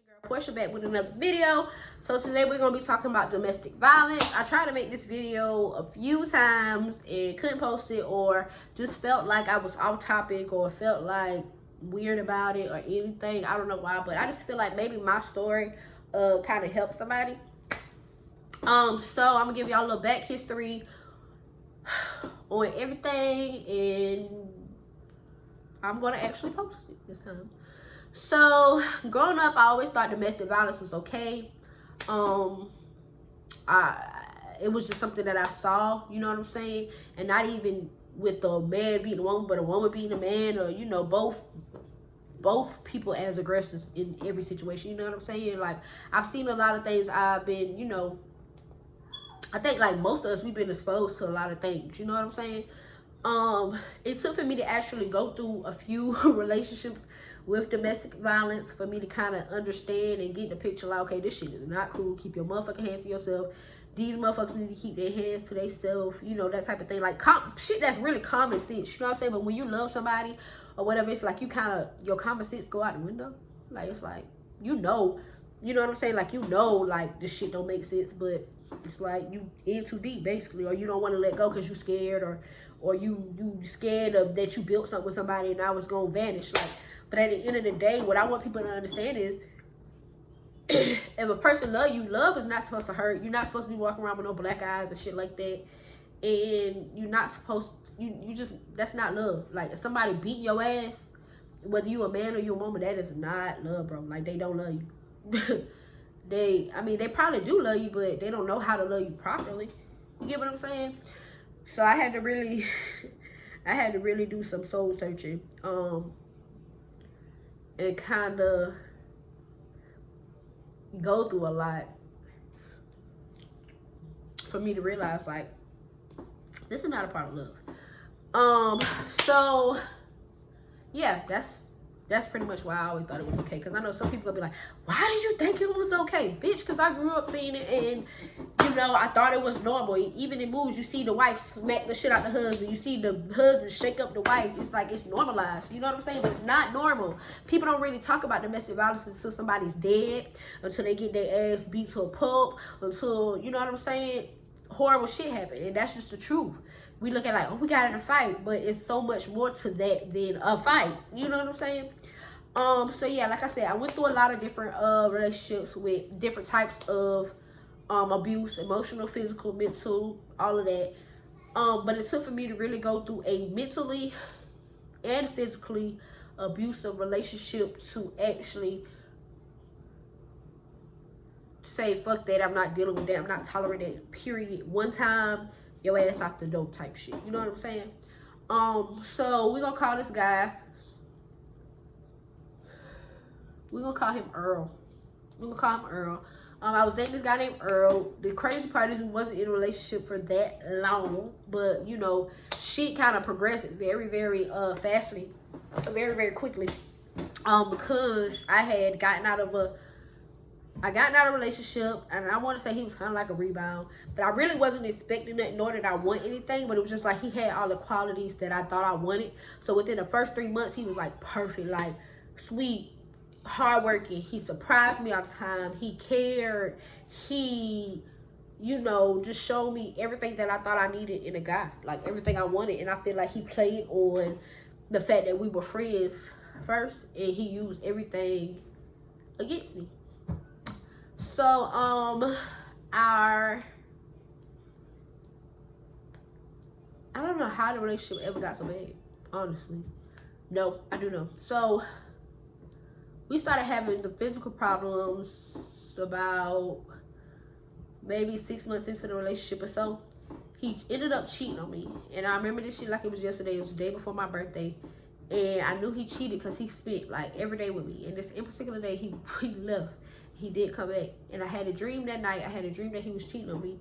your girl Portia back with another video. So today we're gonna be talking about domestic violence. I tried to make this video a few times and couldn't post it, or just felt like I was off topic, or felt like weird about it or anything. I don't know why, but I just feel like maybe my story kind of helped somebody. So I'm gonna give y'all a little back history on everything, and I'm gonna actually post it this time. So growing up, I always thought domestic violence was okay. It was just something that I saw, you know what I'm saying? And not even with the man beating a woman, but a woman beating a man, or you know, both people as aggressors in every situation, you know what I'm saying? Like, I've seen a lot of things. I've been, you know, I think like most of us, we've been exposed to a lot of things, you know what I'm saying? It took for me to actually go through a few relationships with domestic violence for me to kind of understand and get the picture like, okay, this shit is not cool. Keep your motherfucking hands to yourself. These motherfuckers need to keep their hands to themselves, you know, that type of thing. Like, shit that's really common sense, you know what I'm saying? But when you love somebody or whatever, it's like you kind of, your common sense go out the window. Like, it's like, you know what I'm saying? Like, you know, like, this shit don't make sense, but it's like you in too deep, basically, or you don't want to let go because you scared, or you scared of that you built something with somebody and now it's gonna vanish. Like, but at the end of the day, what I want people to understand is, if a person love you, love is not supposed to hurt. You're not supposed to be walking around with no black eyes and shit like that, and you're not supposed you just, that's not love. Like, if somebody beat your ass, whether you a man or you a woman, that is not love, bro. Like, they don't love you. They probably do love you, but they don't know how to love you properly. You get what I'm saying? So I had to really do some soul searching, and kind of go through a lot for me to realize, like, this is not a part of love. So yeah, that's pretty much why I always thought it was okay. Because I know some people gonna be like, why did you think it was okay? Bitch, because I grew up seeing it, and, you know, I thought it was normal. Even in movies, you see the wife smack the shit out the husband. You see the husband shake up the wife. It's like, it's normalized. You know what I'm saying? But it's not normal. People don't really talk about domestic violence until somebody's dead, until they get their ass beat to a pulp, until, you know what I'm saying, horrible shit happen. And that's just the truth. We look at like, oh, we got in a fight, but it's so much more to that than a fight. You know what I'm saying? So yeah, like I said, I went through a lot of different relationships with different types of abuse, emotional, physical, mental, all of that. But it took for me to really go through a mentally and physically abusive relationship to actually say, fuck that, I'm not dealing with that, I'm not tolerating that, period. One time, your ass out the door type shit. You know what I'm saying? So we're gonna call this guy, we're gonna call him Earl. I was dating this guy named Earl. The crazy part is we wasn't in a relationship for that long, but, you know, shit kind of progressed very, very fastly, very, very quickly. Because I had gotten out of a relationship, and I want to say he was kind of like a rebound, but I really wasn't expecting it, nor did I want anything, but it was just like he had all the qualities that I thought I wanted. So within the first 3 months, he was like perfect, like sweet, hardworking. He surprised me all the time. He cared. He, you know, just showed me everything that I thought I needed in a guy, like everything I wanted. And I feel like he played on the fact that we were friends first, and he used everything against me. So, I don't know how the relationship ever got so bad, honestly. No, I do know. So, we started having the physical problems about maybe 6 months into the relationship or so. He ended up cheating on me. And I remember this shit like it was yesterday. It was the day before my birthday. And I knew he cheated because he spent like every day with me. And this in particular day, he left. He did come back. And I had a dream that night. I had a dream that he was cheating on me.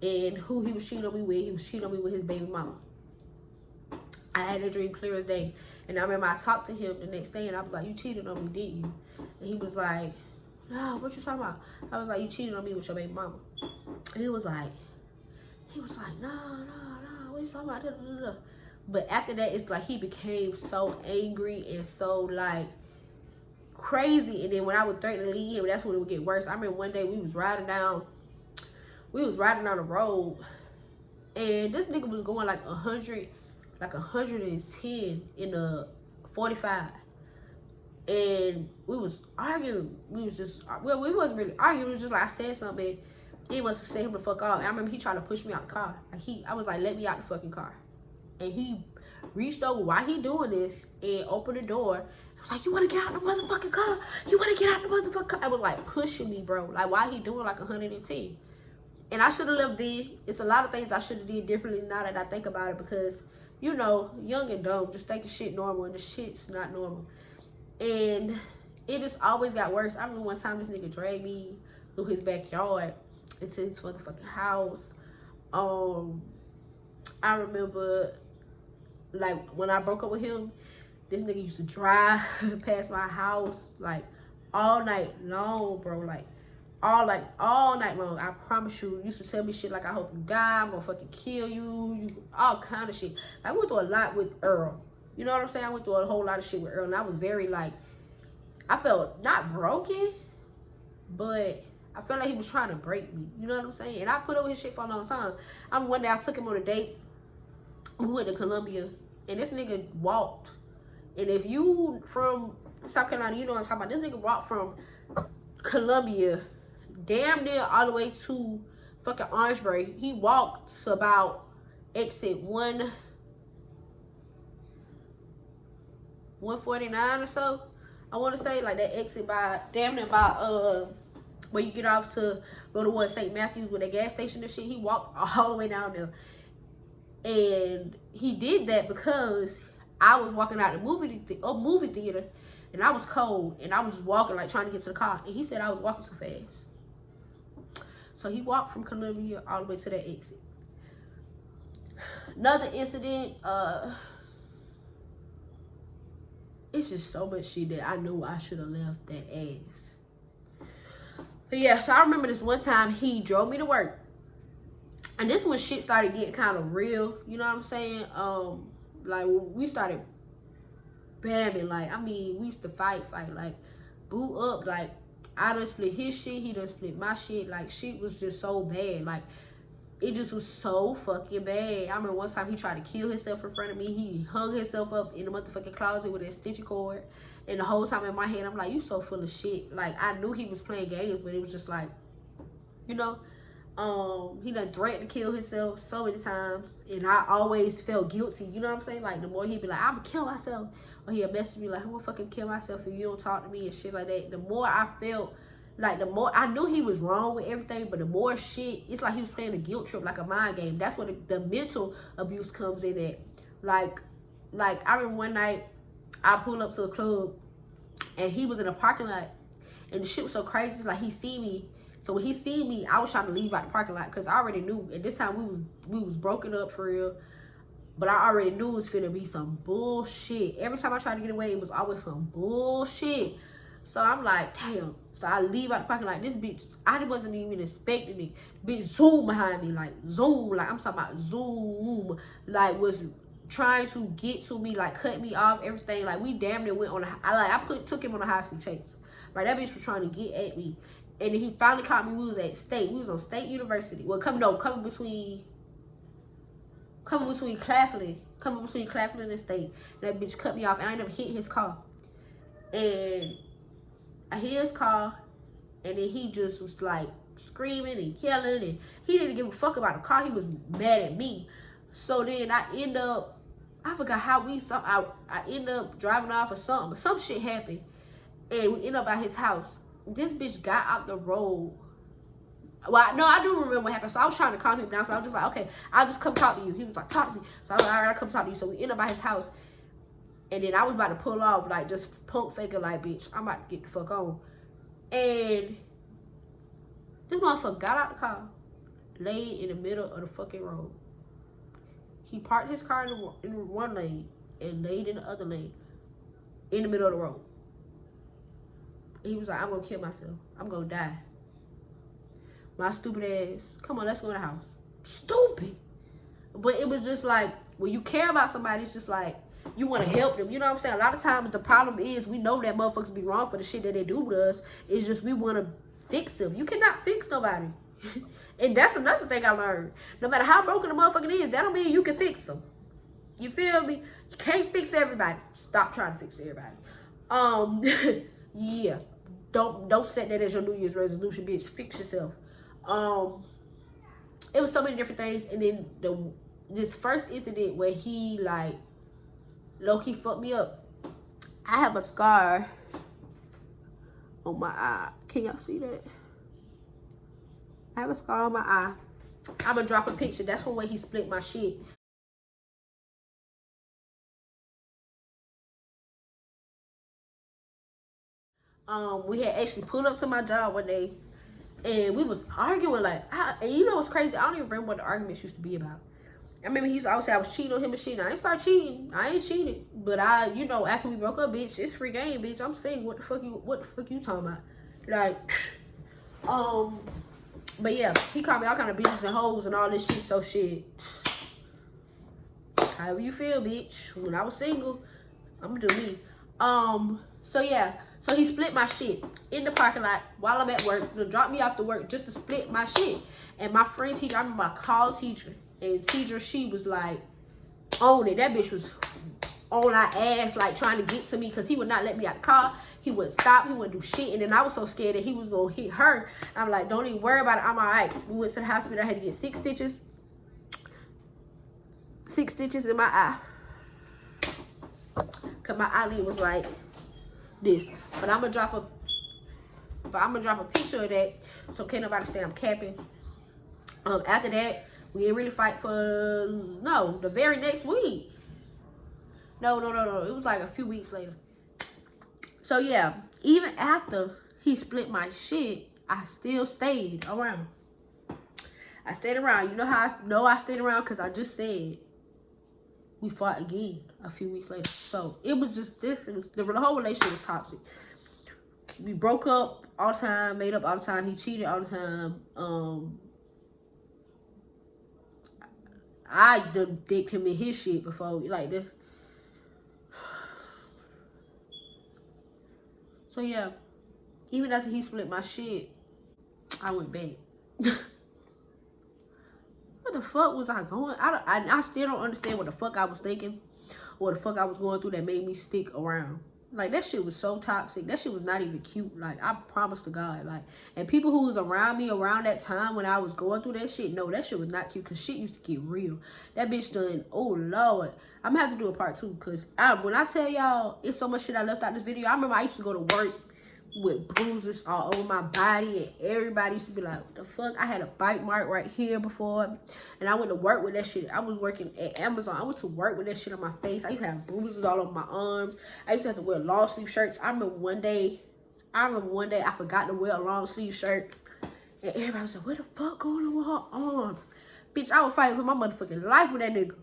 And who he was cheating on me with, he was cheating on me with his baby mama. I had a dream clear as day. And I remember I talked to him the next day, and I was like, you cheated on me, didn't you? And he was like, no, what you talking about? I was like, you cheated on me with your baby mama. And he was like, no, what you talking about? But after that, it's like he became so angry and so like crazy. And then when I would threaten to leave him, that's when it would get worse. I remember one day we was riding down the road, and this nigga was going like 110 in a 45. And we was arguing. We wasn't really arguing. It was just like I said something. He must have said him the fuck off. And I remember he tried to push me out the car. Like I was like, let me out the fucking car. And he reached over while he doing this and opened the door. I was like, you want to get out the motherfucking car? You want to get out the motherfucking car? I was like pushing me, bro. Like, why he doing like 110? And I should have left then. It's a lot of things I should have did differently now that I think about it, because, you know, young and dumb, just thinking shit normal, and the shit's not normal. And it just always got worse. I remember one time this nigga dragged me through his backyard into his motherfucking house. I remember, like, when I broke up with him, this nigga used to drive past my house, like, all night long, bro. Like, all night long. I promise you. Used to tell me shit like, I hope you die, I'm gonna fucking kill you, all kind of shit. I went through a lot with Earl. You know what I'm saying? I went through a whole lot of shit with Earl, and I was very, like, I felt not broken, but I felt like he was trying to break me. You know what I'm saying? And I put up with his shit for a long time. One day I took him on a date. We went to Columbia, and this nigga walked. And if you from South Carolina, you know what I'm talking about. This nigga walked from Columbia damn near all the way to fucking Orangeburg. He walked to about exit 149 or so. I want to say, like, that exit by damn near by where you get off to go to St. Matthews with that gas station and shit. He walked all the way down there. And he did that because I was walking out the movie theater, and I was cold, and I was just walking, like, trying to get to the car. And he said I was walking too fast. So he walked from Columbia all the way to that exit. Another incident, it's just so much shit that I knew I should have left that ass. But yeah, so I remember this one time he drove me to work. And this when shit started getting kind of real, you know what I'm saying? Like, we started bamming, like, I mean, we used to fight, like, boot up, like, I done split his shit, he done split my shit, like, shit was just so bad, like, it just was so fucking bad. I remember one time he tried to kill himself in front of me. He hung himself up in the motherfucking closet with an extension cord, and the whole time in my head, I'm like, you so full of shit. Like, I knew he was playing games, but it was just like, you know, he done threatened to kill himself so many times, and I always felt guilty, you know what I'm saying? Like, the more he'd be like, I'm gonna kill myself, or he'd message me like, I'm gonna fucking kill myself if you don't talk to me and shit like that. The more I felt, like, the more I knew he was wrong with everything, but the more shit, it's like he was playing a guilt trip, like a mind game. That's where the mental abuse comes in at. Like I remember one night I pulled up to a club, and he was in a parking lot, and the shit was so crazy. It's like he see me. So when he seen me, I was trying to leave out the parking lot, because I already knew at this time we was broken up for real. But I already knew it was finna be some bullshit. Every time I tried to get away, it was always some bullshit. So I'm like, damn. So I leave out the parking lot. This bitch, I wasn't even expecting it. Bitch zoom behind me, like zoom, like I'm talking about zoom, like was trying to get to me, like cut me off, everything. Like we damn near went on took him on a high speed chase. Like that bitch was trying to get at me. And then he finally caught me. We was at State. We was on State University. Well, coming between Claflin. Coming between Claflin and State. That bitch cut me off, and I ended up hitting his car. And I hit his car, and then he just was like screaming and yelling, and he didn't give a fuck about the car. He was mad at me. So then I forgot how I end up driving off or something. But some shit happened, and we end up at his house. This bitch got out the road. Well, no, I do remember what happened. So I was trying to calm him down. So I was just like, okay, I'll just come talk to you. He was like, talk to me. So I was like, all right, I'll come talk to you. So we end up at his house. And then I was about to pull off, like, just punk faker, like, bitch, I'm about to get the fuck on. And this motherfucker got out the car, laid in the middle of the fucking road. He parked his car in one lane and laid in the other lane, in the middle of the road. He was like, I'm gonna kill myself. I'm gonna die. My stupid ass, come on, let's go to the house. Stupid. But it was just like, when you care about somebody, it's just like, you want to help them. You know what I'm saying? A lot of times the problem is we know that motherfuckers be wrong for the shit that they do with us. It's just we want to fix them. You cannot fix nobody. And that's another thing I learned. No matter how broken a motherfucker is, that don't mean you can fix them. You feel me? You can't fix everybody. Stop trying to fix everybody. Yeah. Don't set that as your New Year's resolution, bitch. Fix yourself. It was so many different things, and then this first incident where he like low-key fucked me up. I have a scar on my eye. Can y'all see that? I have a scar on my eye. I'm gonna drop a picture. That's one way he split my shit. We had actually pulled up to my job one day, and we was arguing like, and you know what's crazy? I don't even remember what the arguments used to be about. I remember he used to always say I was cheating on him and shit. I ain't start cheating. I ain't cheated. But you know, after we broke up, bitch, it's free game, bitch. I'm saying, what the fuck you talking about? Like, but yeah, he called me all kind of bitches and hoes and all this shit. So shit, however you feel, bitch. When I was single, I'm gonna do me. So yeah. So he split my shit in the parking lot while I'm at work. To drop me off to work just to split my shit. And my friend teacher, I remember my college teacher. And teacher, she was like, on it. That bitch was on our ass, like trying to get to me because he would not let me out the car. He wouldn't stop. He wouldn't do shit. And then I was so scared that he was going to hit her. I'm like, don't even worry about it. I'm all right. We went to the hospital. I had to get 6 stitches. 6 stitches in my eye. Because my eyelid was like this. But I'm going to drop a picture of that so can't nobody say I'm capping. After that, we didn't really fight for the very next week. No. It was like a few weeks later. So yeah, even after he split my shit, I still stayed around. I stayed around. You know how I know I stayed around? Because I just said we fought again a few weeks later. So it was just this. The whole relationship was toxic. We broke up all the time, made up all the time. He cheated all the time. I done dicked him in his shit before, like this. So yeah, even after he split my shit, I went back. What the fuck was I going? I still don't understand what the fuck I was thinking, or the fuck I was going through that made me stick around. Like, that shit was so toxic. That shit was not even cute. Like, I promise to God. Like, and people who was around me around that time when I was going through that shit, no, that shit was not cute. Because shit used to get real. That bitch done, oh, Lord. I'm going to have to do a part 2. Because when I tell y'all, it's so much shit I left out this video. I remember I used to go to work with bruises all over my body, and everybody used to be like, what the fuck? I had a bite mark right here before, and I went to work with that shit. I was working at Amazon. I went to work with that shit on my face. I used to have bruises all over my arms. I used to have to wear long sleeve shirts. I remember one day I forgot to wear a long sleeve shirt, and everybody was like, what the fuck going on with her arms? Bitch, I was fighting for my motherfucking life with that nigga.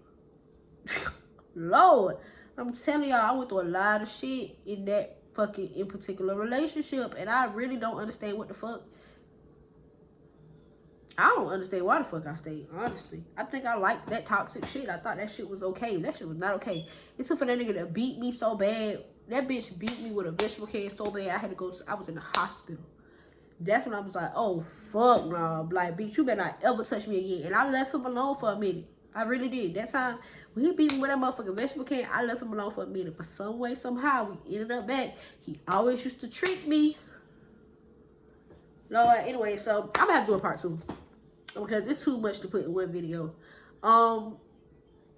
Lord, I'm telling y'all, I went through a lot of shit in that in particular relationship, and I really don't understand what the fuck. I don't understand why the fuck I stayed, honestly. I think I liked that toxic shit. I thought that shit was okay. That shit was not okay. It took for that nigga to beat me so bad. That bitch beat me with a vegetable can so bad I had to go I was in the hospital. That's when I was like, oh fuck no. Like, bitch, you better not ever touch me again. And I left him alone for a minute. I really did. That time, when he beat me with that motherfucking vegetable can, I left him alone for a minute. But some way, somehow, we ended up back. He always used to trick me. Lord, anyway, so I'm going to have to do a part 2. Because it's too much to put in one video.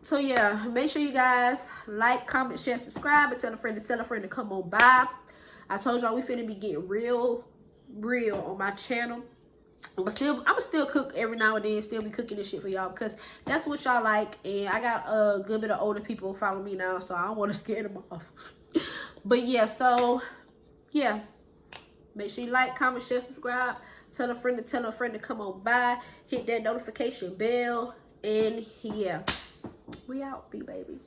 So, yeah, make sure you guys like, comment, share, subscribe, and tell a friend to come on by. I told y'all we finna be getting real on my channel. But I'ma still cook every now and then, still be cooking this shit for y'all because that's what y'all like. And I got a good bit of older people following me now, so I don't want to scare them off. But yeah, so yeah, make sure you like, comment, share, subscribe, tell a friend to come on by, hit that notification bell, and yeah, we out, baby.